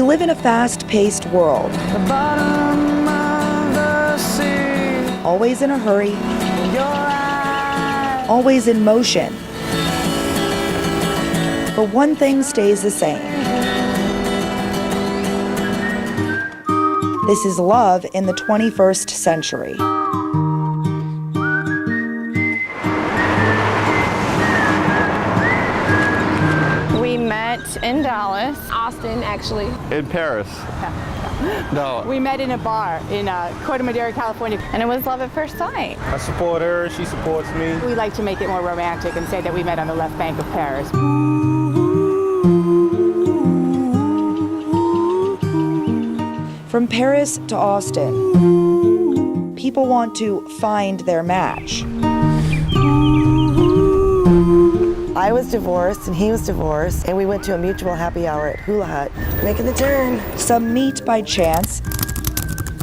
live in a fast-paced world. The bottom of the sea. Always in a hurry. Your eyes. Always in motion. But one thing stays the same. This is love in the 21st century. We met in Dallas. Austin, actually. In Paris. No. We met in a bar in Corte Madera, California. And it was love at first sight. I support her, she supports me. We like to make it more romantic and say that we met on the left bank of Paris. From Paris to Austin, people want to find their match. I was divorced and he was divorced, and we went to a mutual happy hour at Hula Hut, making the turn. Some meet by chance,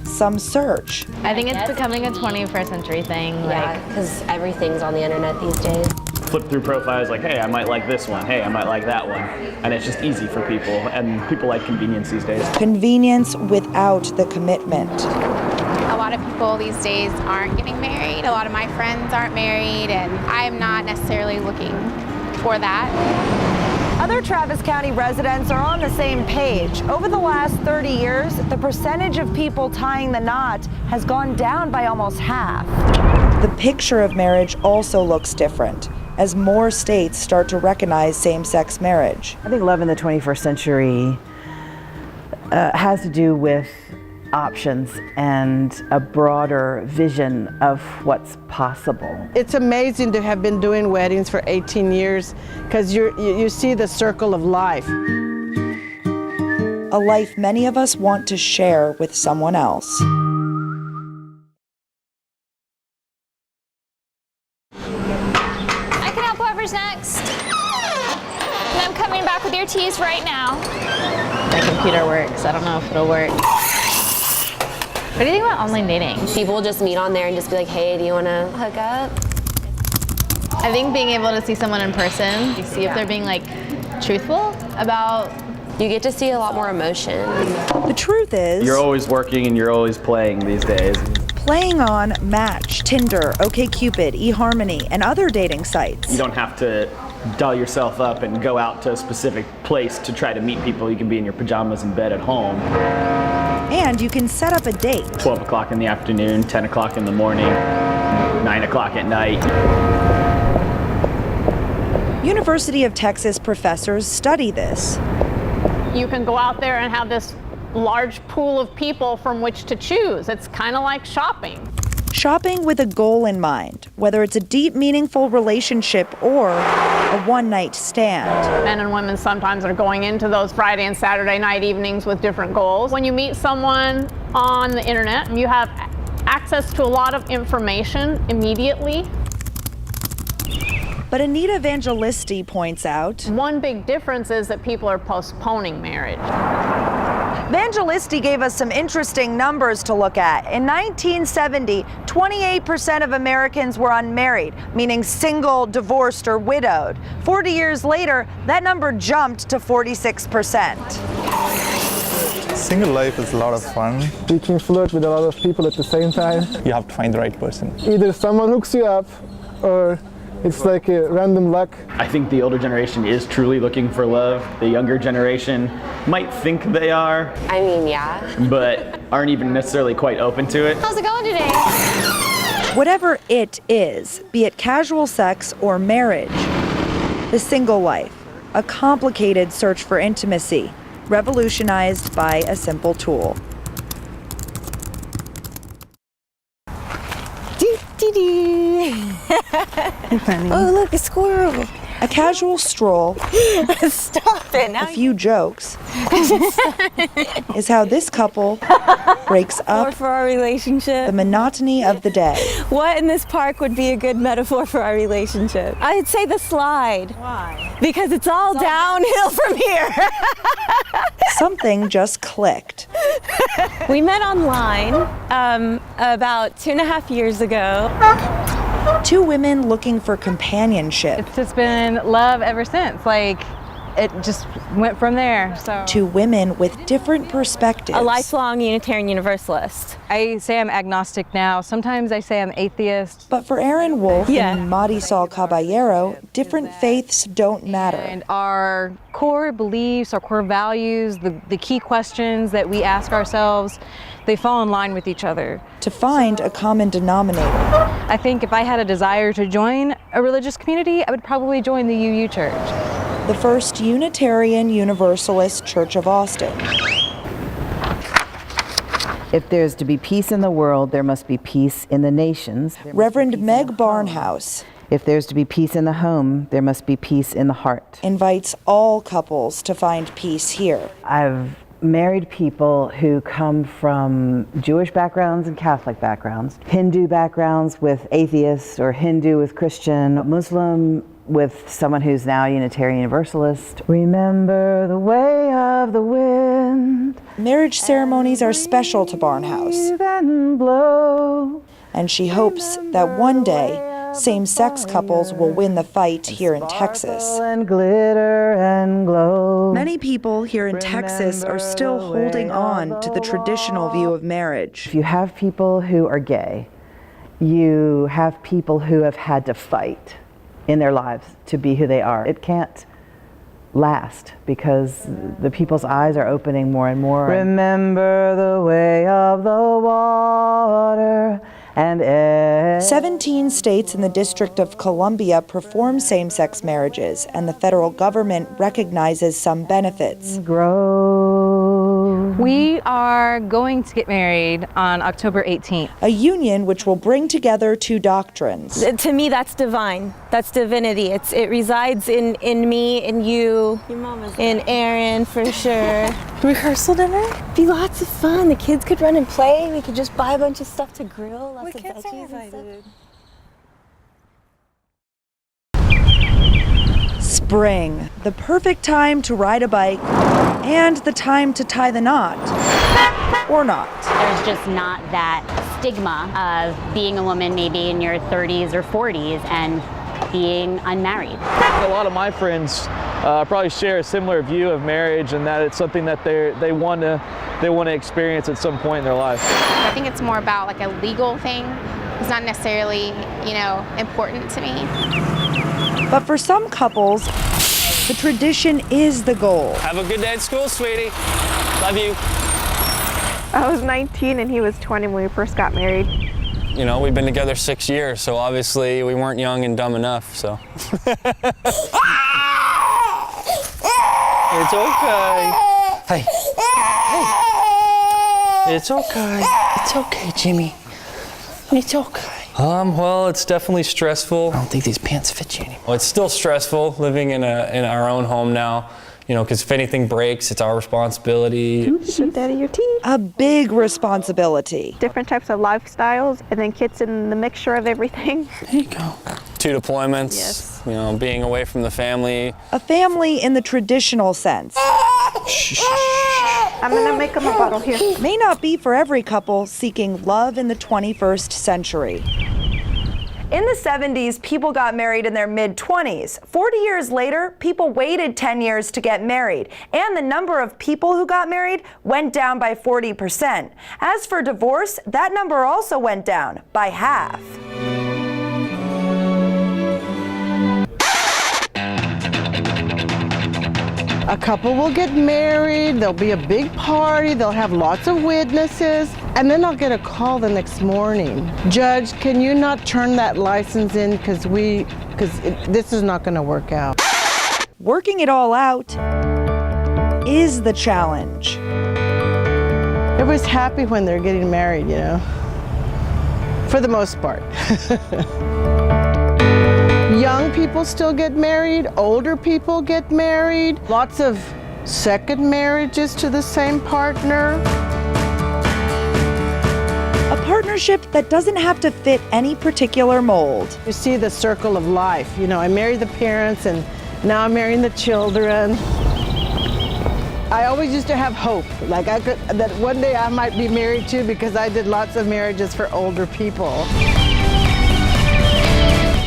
some search. I think it's becoming a 21st century thing. Yeah, because everything's on the internet these days. Flip through profiles like, hey, I might like this one, hey, I might like that one. And it's just easy for people, and people like convenience these days. Convenience without the commitment. A lot of people these days aren't getting married. A lot of my friends aren't married, and I'm not necessarily looking for that. Other Travis County residents are on the same page. Over the last 30 years, the percentage of people tying the knot has gone down by almost half. The picture of marriage also looks different as more states start to recognize same-sex marriage. I think love in the 21st century has to do with options and a broader vision of what's possible. It's amazing to have been doing weddings for 18 years because you see the circle of life. A life many of us want to share with someone else. I can help whoever's next. And I'm coming back with your teas right now. My computer works. I don't know if it'll work. What do you think about online dating? People just meet on there and just be like, hey, do you want to hook up? I think being able to see someone in person, you see if they're being like truthful about. You get to see a lot more emotion. The truth is, You're always working and you're always playing these days. playing on Match, Tinder, OkCupid, eHarmony, and other dating sites. You don't have to doll yourself up and go out to a specific place to try to meet people. You can be in your pajamas in bed at home. And you can set up a date. 12 o'clock in the afternoon, 10 o'clock in the morning, 9 o'clock at night. University of Texas professors study this. You can go out there and have this large pool of people from which to choose. It's kind of like shopping. Shopping with a goal in mind, whether it's a deep, meaningful relationship or a one-night stand. Men and women sometimes are going into those Friday and Saturday night evenings with different goals. When you meet someone on the internet, you have access to a lot of information immediately. But Anita Evangelisti points out, one big difference is that people are postponing marriage. Evangelisti gave us some interesting numbers to look at. In 1970, 28% of Americans were unmarried, meaning single, divorced, or widowed. 40 years later, that number jumped to 46%. Single life is a lot of fun. You can flirt with a lot of people at the same time. You have to find the right person. Either someone hooks you up or it's like a random luck. I think the older generation is truly looking for love. The younger generation might think they are. I mean, yeah. But aren't even necessarily quite open to it. How's it going today? whatever it is, be it casual sex or marriage, the single life, a complicated search for intimacy, revolutionized by a simple tool. Oh, look, a squirrel. A casual stroll, Stop it now. a few jokes, is how this couple breaks up for our relationship. the monotony of the day. What in this park would be a good metaphor for our relationship? I'd say the slide. Why? Because it's all downhill from here. Something just clicked. We met online about 2.5 years ago. Two women looking for companionship. It's just been love ever since. Like, it just went from there. So Two women with different perspectives. a lifelong Unitarian Universalist. I say I'm agnostic now. Sometimes I say I'm atheist. But for Erin Wolf and Marisol Caballero, different faiths don't matter. And our core beliefs, our core values, the key questions that we ask ourselves, they fall in line with each other. To find a common denominator. I think if I had a desire to join a religious community, I would probably join the UU Church. The first Unitarian Universalist Church of Austin. If there's to be peace in the world, there must be peace in the nations. Reverend Meg Barnhouse. If there's to be peace in the home, there must be peace in the heart. Invites all couples to find peace here. I've married people who come from Jewish backgrounds and Catholic backgrounds, Hindu backgrounds with atheists, or Hindu with Christian, Muslim with someone who's now Unitarian Universalist. Remember the way of the wind. Marriage ceremonies are special to Barnhouse. And she hopes that one day, same-sex couples will win the fight here in Texas. And glitter and glow. Many people here in Texas are still holding on to the traditional view of marriage. If you have people who are gay, you have people who have had to fight in their lives to be who they are. It can't last because the people's eyes are opening more and more. Remember the way of the water and air. 17 states in the District of Columbia perform same-sex marriages, and the federal government recognizes some benefits. We are going to get married on October 18th. A union which will bring together two doctrines. To me, that's divine. That's divinity. It resides in me, in you, in Aaron, for sure. Rehearsal dinner? Be lots of fun. The kids could run and play. We could just buy a bunch of stuff to grill. Lots of veggies and stuff. Spring, the perfect time to ride a bike and the time to tie the knot. Or not. There's just not that stigma of being a woman maybe in your 30s or 40s and being unmarried. A lot of my friends probably share a similar view of marriage, and that it's something that they want to experience at some point in their life. I think it's more about like a legal thing. It's not necessarily, important to me. But for some couples, the tradition is the goal. Have a good day at school, sweetie. Love you. I was 19 and he was 20 when we first got married. We've been together 6 years, so obviously we weren't young and dumb enough, so. It's okay. Hey. It's okay. It's okay, Jimmy. It's okay. Well, it's definitely stressful. I don't think these pants fit you anymore. Well, it's still stressful living in our own home now, because if anything breaks, it's our responsibility. Put that in your teeth. A big responsibility. Different types of lifestyles, and then kids in the mixture of everything. There you go. 2 deployments. Yes. Being away from the family. A family in the traditional sense. I'm gonna make them a bottle here. May not be for every couple seeking love in the 21st century. In the 70s, people got married in their mid-20s. 40 years later, people waited 10 years to get married, and the number of people who got married went down by 40%. As for divorce, that number also went down by half. A couple will get married, there'll be a big party, they'll have lots of witnesses, and then I'll get a call the next morning. Judge, can you not turn that license in because this is not going to work out. Working it all out is the challenge. Everybody's happy when they're getting married, for the most part. Young people still get married, older people get married, lots of second marriages to the same partner. A partnership that doesn't have to fit any particular mold. You see the circle of life. I married the parents and now I'm marrying the children. I always used to have hope, that one day I might be married too, because I did lots of marriages for older people.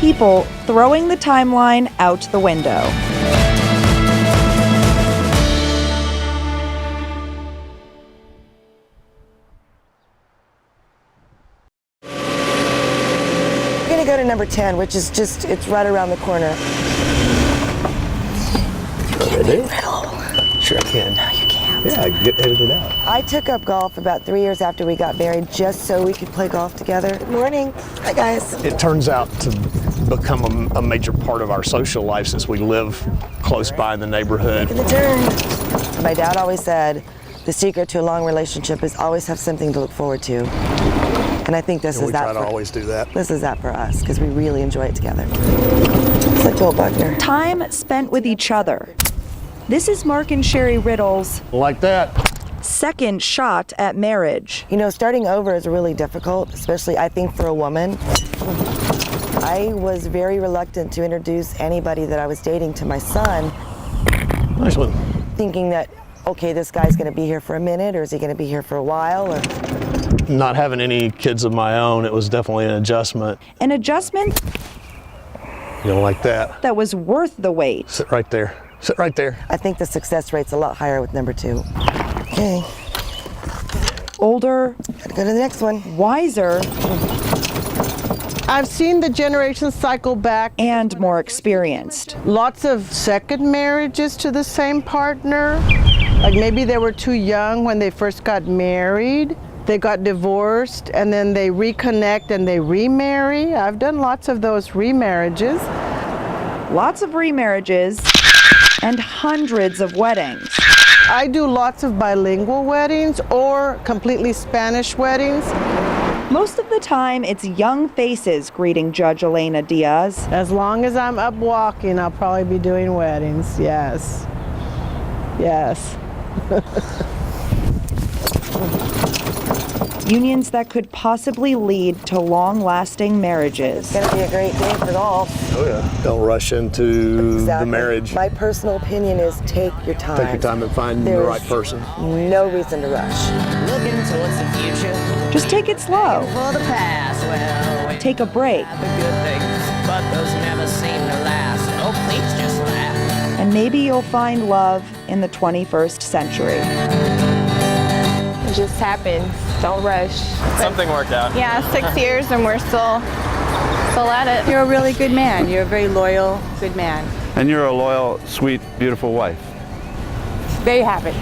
People throwing the timeline out the window. go to number 10, which is just, it's right around the corner. Sure I can. No, you can't. Yeah, get edited out. I took up golf about 3 years after we got married just so we could play golf together. Good morning. Hi, guys. It turns out to become a major part of our social life since we live close by in the neighborhood. Taking the turn. My dad always said, the secret to a long relationship is always have something to look forward to. And I think this is that. We try to always do that. This is that for us, because we really enjoy it together. It's like Joel Buckner. Time spent with each other. This is Mark and Sherry Riddle's like that second shot at marriage. You know, starting over is really difficult, especially I think for a woman. I was very reluctant to introduce anybody that I was dating to my son. Nice one. Thinking that, okay, this guy's gonna be here for a minute, or is he gonna be here for a while? Or... Not having any kids of my own, it was definitely an adjustment. An adjustment? You don't like that? That was worth the wait. Sit right there. Sit right there. I think the success rate's a lot higher with number 2. Okay. Older. Gotta go to the next one. Wiser. I've seen the generations cycle back. And more experienced. Lots of second marriages to the same partner. Like maybe they were too young when they first got married. They got divorced and then they reconnect and they remarry. I've done lots of those remarriages. Lots of remarriages and hundreds of weddings. I do lots of bilingual weddings or completely Spanish weddings. Most of the time, it's young faces greeting Judge Elena Diaz. As long as I'm up walking, I'll probably be doing weddings, yes. Yes. Unions that could possibly lead to long-lasting marriages. It's gonna be a great day for golf. Oh yeah. Don't rush into the marriage. My personal opinion is take your time. Take your time and find the right person. No reason to rush. Looking towards the future. Just take it slow. For the past, well, take a break. The good things, but those never seem to last. Oh, please just laugh. And maybe you'll find love in the 21st century. It just happens. Don't rush. Something worked out. Yeah, 6 years and we're still at it. You're a really good man. You're a very loyal, good man. And you're a loyal, sweet, beautiful wife. There you have it.